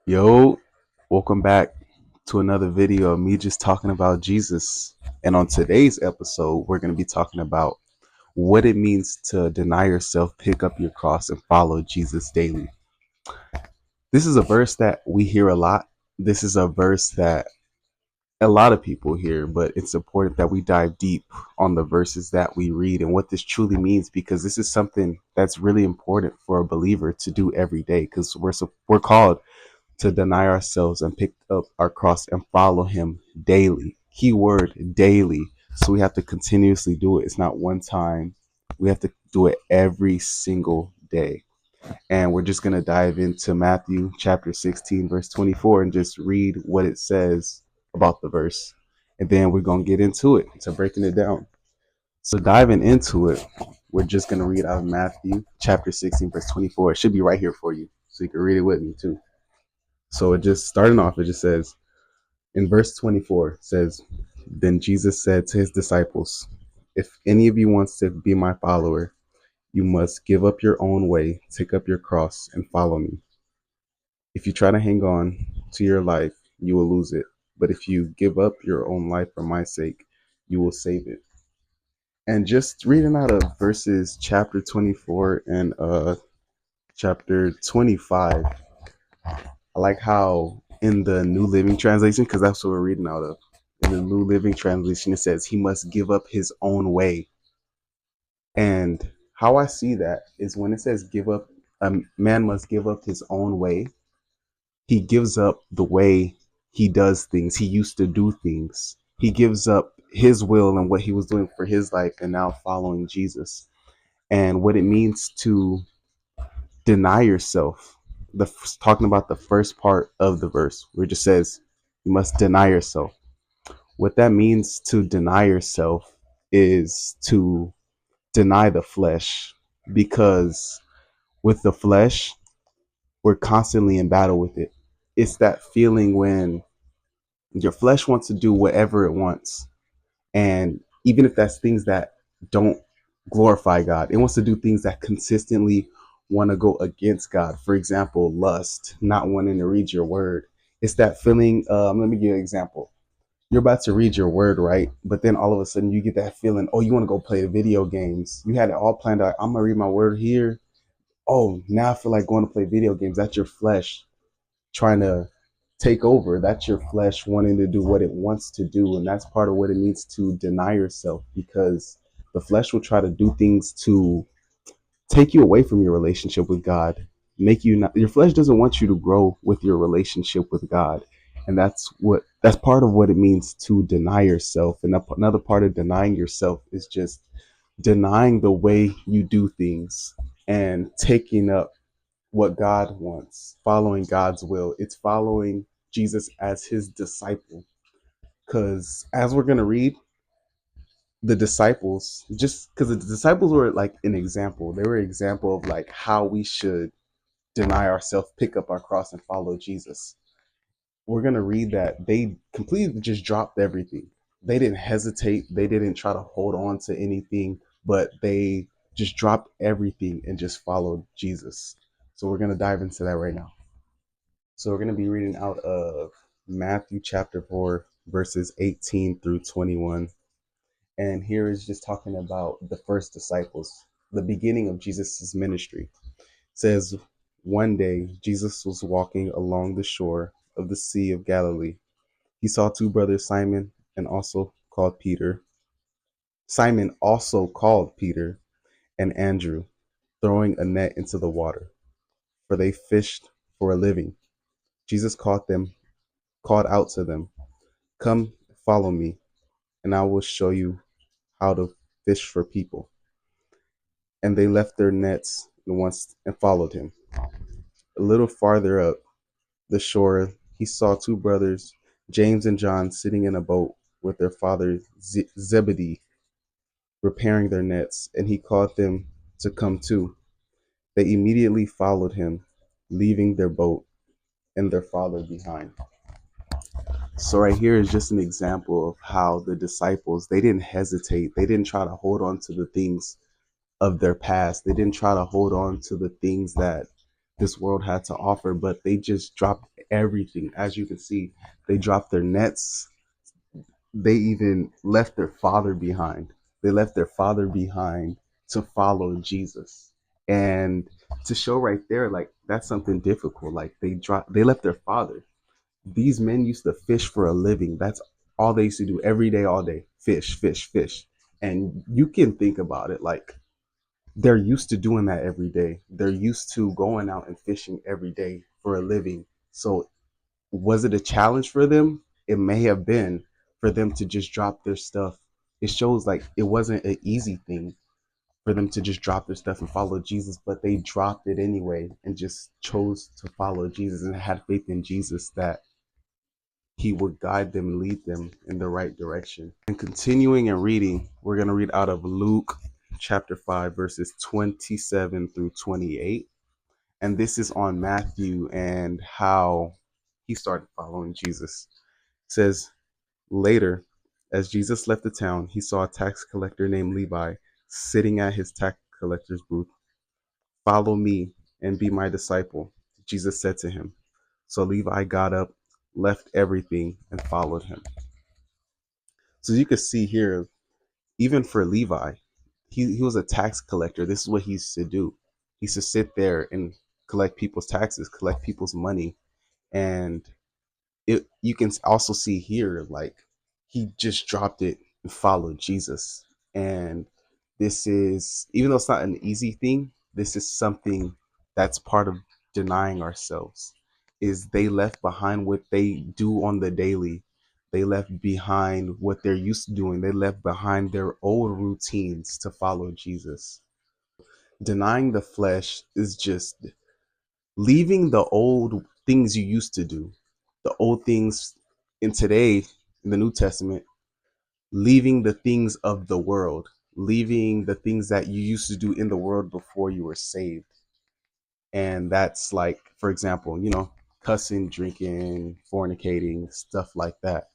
Yo, welcome back to another video of me just talking about Jesus. And on today's episode, we're going to be talking about what it means to deny yourself, pick up your cross, and follow Jesus daily. This is a verse that we hear a lot. This is a verse that a lot of people hear, but it's important that we dive deep on the verses that we read and what this truly means, because this is something that's really important for a believer to do every day, because we're called to deny ourselves and pick up our cross and follow him daily. Keyword daily. So we have to continuously do it. It's not one time. We have to do it every single day. And we're just going to dive into Matthew chapter 16, verse 24, and just read what it says about the verse. And then we're going to get into it, to breaking it down. So diving into it, we're just going to read out of Matthew chapter 16, verse 24. It should be right here for you, so you can read it with me too. So it just starting off, it just says in verse 24, it says, Then Jesus said to his disciples, If any of you wants to be my follower, you must give up your own way, take up your cross, and follow me. If you try to hang on to your life, you will lose it. But if you give up your own life for my sake, you will save it. And just reading out of verses chapter 24 and chapter 25, I like how in the New Living Translation, because that's what we're reading out of, in the New Living Translation, it says he must give up his own way. And how I see that is when it says give up, a man must give up his own way, he gives up the way he does things. He used to do things. He gives up his will and what he was doing for his life and now following Jesus. And what it means to deny yourself. Talking about the first part of the verse where it just says you must deny yourself. What that means to deny yourself is to deny the flesh, because with the flesh we're constantly in battle with it. It's that feeling when your flesh wants to do whatever it wants, and even if that's things that don't glorify God, it wants to do things that consistently want to go against God. For example, lust, not wanting to read your word. It's that feeling. Let me give you an example. You're about to read your word, right? But then all of a sudden you get that feeling, oh, you want to go play the video games. You had it all planned out. I'm going to read my word here. Oh, now I feel like going to play video games. That's your flesh trying to take over. That's your flesh wanting to do what it wants to do. And that's part of what it means to deny yourself, because the flesh will try to do things to take you away from your relationship with God, make you not, your flesh doesn't want you to grow with your relationship with God. And that's part of what it means to deny yourself. And another part of denying yourself is just denying the way you do things and taking up what God wants, following God's will. It's following Jesus as his disciple. Because as we're going to read, the disciples, just because the disciples were like an example, they were an example of like how we should deny ourselves, pick up our cross, and follow Jesus. We're going to read that they completely just dropped everything. They didn't hesitate. They didn't try to hold on to anything, but they just dropped everything and just followed Jesus. So we're going to dive into that right now. So we're going to be reading out of Matthew chapter 4, verses 18 through 21. And here is just talking about the first disciples, the beginning of Jesus's ministry. It says, one day Jesus was walking along the shore of the Sea of Galilee. He saw two brothers, Simon also called Peter and Andrew, throwing a net into the water, for they fished for a living. Jesus called out to them, "Come, follow me, and I will show you how to fish for people." And they left their nets and followed him. A little farther up the shore, he saw two brothers, James and John, sitting in a boat with their father Zebedee, repairing their nets, and he called them to come too. They immediately followed him, leaving their boat and their father behind. So right here is just an example of how the disciples, they didn't hesitate. They didn't try to hold on to the things of their past. They didn't try to hold on to the things that this world had to offer, but they just dropped everything. As you can see, they dropped their nets. They even left their father behind. They left their father behind to follow Jesus. And to show right there, like that's something difficult. Like they left their father. These men used to fish for a living. That's all they used to do every day, all day. Fish, fish, fish. And you can think about it like they're used to doing that every day. They're used to going out and fishing every day for a living. So was it a challenge for them? It may have been for them to just drop their stuff. It shows like it wasn't an easy thing for them to just drop their stuff and follow Jesus, but they dropped it anyway and just chose to follow Jesus and had faith in Jesus that he would guide them and lead them in the right direction. And continuing and reading, we're going to read out of Luke chapter 5, verses 27 through 28. And this is on Matthew and how he started following Jesus. It says, later, as Jesus left the town, he saw a tax collector named Levi sitting at his tax collector's booth. Follow me and be my disciple, Jesus said to him. So Levi got up, left everything, and followed him. So you can see here, even for Levi, he was a tax collector. This is what he used to do. He used to sit there and collect people's taxes, collect people's money. And you can also see here, like he just dropped it and followed Jesus. And this is, even though it's not an easy thing, this is something that's part of denying ourselves. Is they left behind what they do on the daily. They left behind what they're used to doing. They left behind their old routines to follow Jesus. Denying the flesh is just leaving the old things you used to do, the old things in today, in the New Testament, leaving the things of the world, leaving the things that you used to do in the world before you were saved. And that's like, for example, cussing, drinking, fornicating, stuff like that.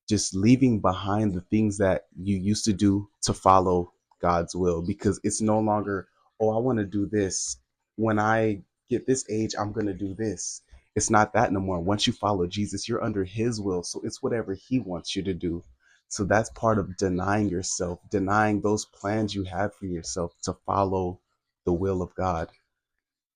Just leaving behind the things that you used to do to follow God's will, because it's no longer, oh, I want to do this. When I get this age, I'm going to do this. It's not that no more. Once you follow Jesus, you're under his will. So it's whatever he wants you to do. So that's part of denying yourself, denying those plans you have for yourself to follow the will of God.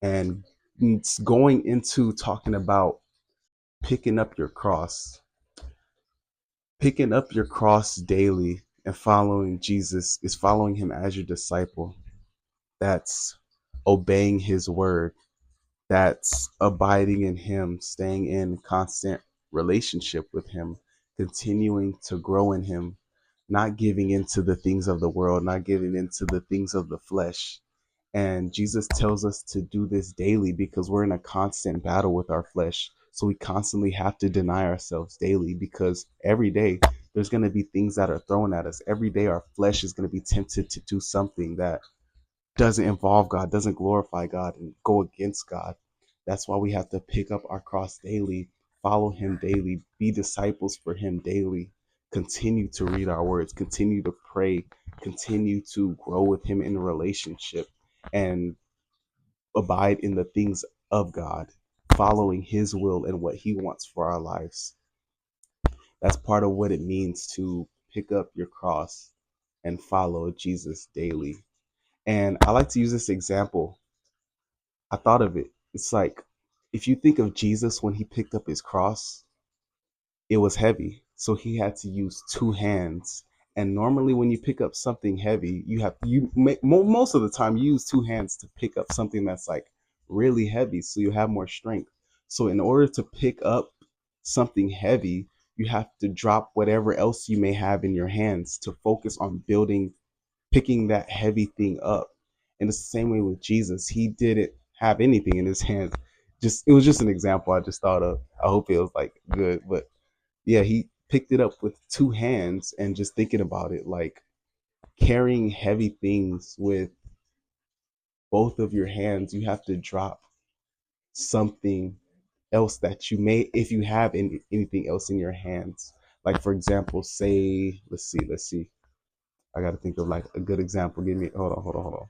And it's going into talking about picking up your cross. Picking up your cross daily and following Jesus is following him as your disciple. That's obeying his word. That's abiding in him, staying in constant relationship with him, continuing to grow in him, not giving into the things of the world, not giving into the things of the flesh. And Jesus tells us to do this daily because we're in a constant battle with our flesh. So we constantly have to deny ourselves daily, because every day there's going to be things that are thrown at us. Every day our flesh is going to be tempted to do something that doesn't involve God, doesn't glorify God, and go against God. That's why we have to pick up our cross daily, follow him daily, be disciples for him daily, continue to read our words, continue to pray, continue to grow with him in a relationship, and abide in the things of God, following his will and what he wants for our lives. That's part of what it means to pick up your cross and follow Jesus daily. And I like to use this example. I thought of it. It's like if you think of Jesus when he picked up his cross, it was heavy. So he had to use two hands. And normally when you pick up something heavy, most of the time you use two hands to pick up something that's like really heavy, so you have more strength. So in order to pick up something heavy, you have to drop whatever else you may have in your hands to focus on picking that heavy thing up. And it's the same way with Jesus. He didn't have anything in his hands. It was just an example I just thought of. I hope it was like good, but yeah, he picked it up with two hands. And just thinking about it, like carrying heavy things with both of your hands, you have to drop something else that you may, if you have anything else in your hands. Like for example, say, let's see. I got to think of like a good example. Give me, hold on.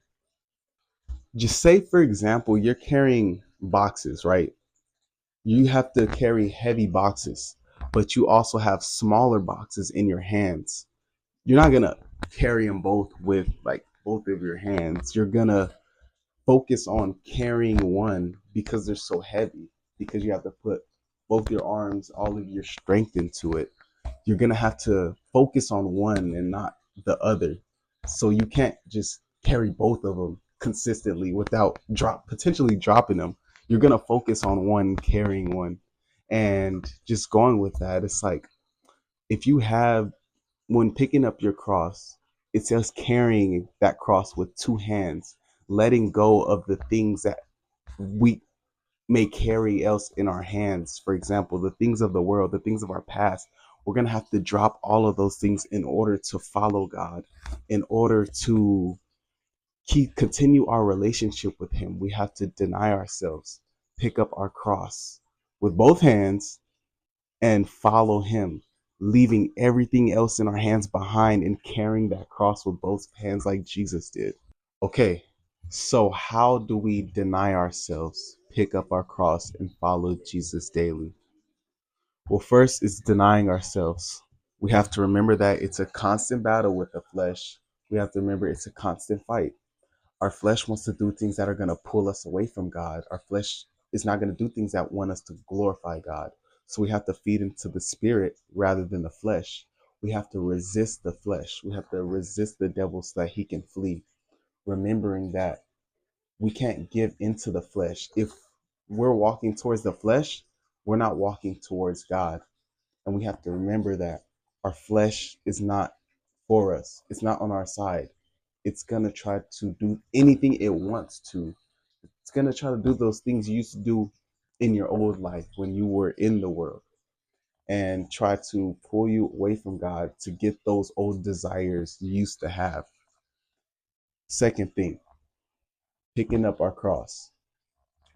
Just say, for example, you're carrying boxes, right? You have to carry heavy boxes, but you also have smaller boxes in your hands. You're not gonna carry them both with like both of your hands. You're gonna focus on carrying one because they're so heavy, because you have to put both your arms, all of your strength into it. You're going to have to focus on one and not the other. So you can't just carry both of them consistently without potentially dropping them. You're going to focus on one, carrying one, and just going with that. It's like if you have, when picking up your cross, it's just carrying that cross with two hands, letting go of the things that we may carry else in our hands. For example, the things of the world, the things of our past. We're going to have to drop all of those things in order to follow God, in order to continue our relationship with Him. We have to deny ourselves, pick up our cross with both hands, and follow Him, leaving everything else in our hands behind and carrying that cross with both hands like Jesus did. Okay, so how do we deny ourselves, pick up our cross, and follow Jesus daily? Well, first is denying ourselves. We have to remember that it's a constant battle with the flesh. We have to remember it's a constant fight. Our flesh wants to do things that are going to pull us away from God. Our flesh is not going to do things that want us to glorify God. So we have to feed into the spirit rather than the flesh. We have to resist the flesh. We have to resist the devil so that he can flee. Remembering that we can't give into the flesh. If we're walking towards the flesh, we're not walking towards God. And we have to remember that our flesh is not for us, it's not on our side. It's going to try to do anything it wants to. It's going to try to do those things you used to do in your old life when you were in the world, and try to pull you away from God to get those old desires you used to have. Second thing, picking up our cross.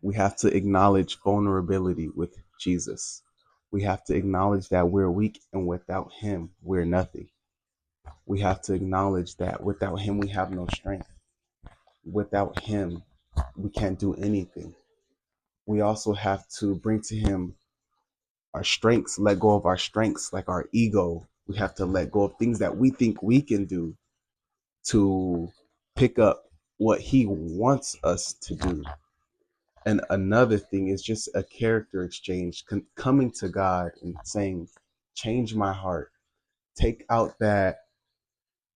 We have to acknowledge vulnerability with Jesus. We have to acknowledge that we're weak and without Him, we're nothing. We have to acknowledge that without Him, we have no strength. Without Him, we can't do anything. We also have to bring to Him our strengths, let go of our strengths, like our ego. We have to let go of things that we think we can do to pick up what He wants us to do. And another thing is just a character exchange, coming to God and saying, change my heart, take out that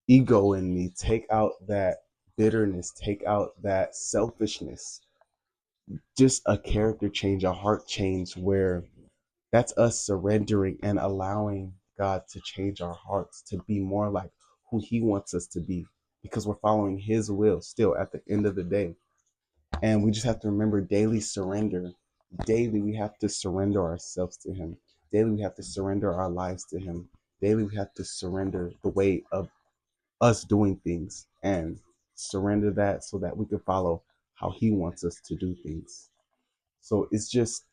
ego in me, take out that bitterness, take out that selfishness. Just a character change, a heart change, where that's us surrendering and allowing God to change our hearts to be more like who He wants us to be, because we're following His will still at the end of the day. And we just have to remember daily surrender. Daily, we have to surrender ourselves to Him. Daily, we have to surrender our lives to Him. Daily, we have to surrender the way of us doing things and surrender that so that we can follow how He wants us to do things. So it's just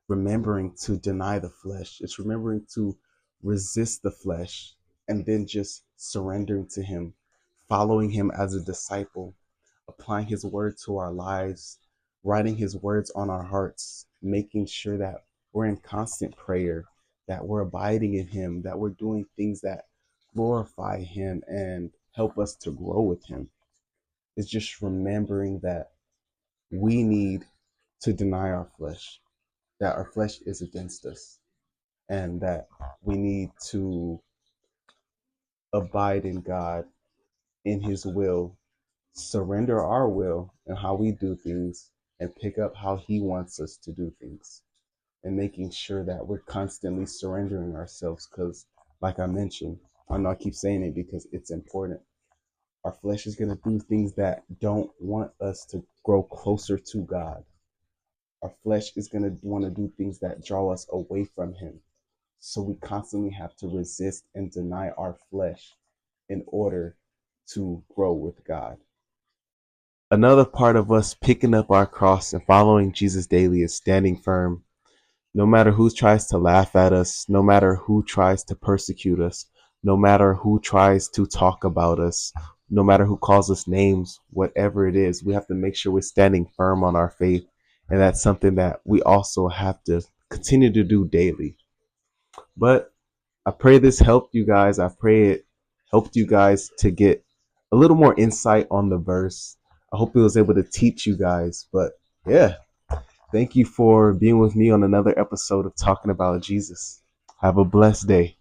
remembering to deny the flesh. It's remembering to resist the flesh and then just surrendering to Him, following Him as a disciple, applying His word to our lives, writing His words on our hearts, making sure that we're in constant prayer, that we're abiding in Him, that we're doing things that glorify Him and help us to grow with Him. It's just remembering that we need to deny our flesh, that our flesh is against us, and that we need to abide in God, in His will, surrender our will and how we do things, and pick up how He wants us to do things, and making sure that we're constantly surrendering ourselves. Because, like I mentioned, I know I keep saying it because it's important. Our flesh is going to do things that don't want us to grow closer to God. Our flesh is going to want to do things that draw us away from Him. So we constantly have to resist and deny our flesh in order to grow with God. Another part of us picking up our cross and following Jesus daily is standing firm. No matter who tries to laugh at us, no matter who tries to persecute us, no matter who tries to talk about us, no matter who calls us names, whatever it is, we have to make sure we're standing firm on our faith And that's something that we also have to continue to do daily. But I pray this helped you guys. I pray it helped you guys to get a little more insight on the verse. I hope it was able to teach you guys. But yeah, thank you for being with me on another episode of Talking About Jesus. Have a blessed day.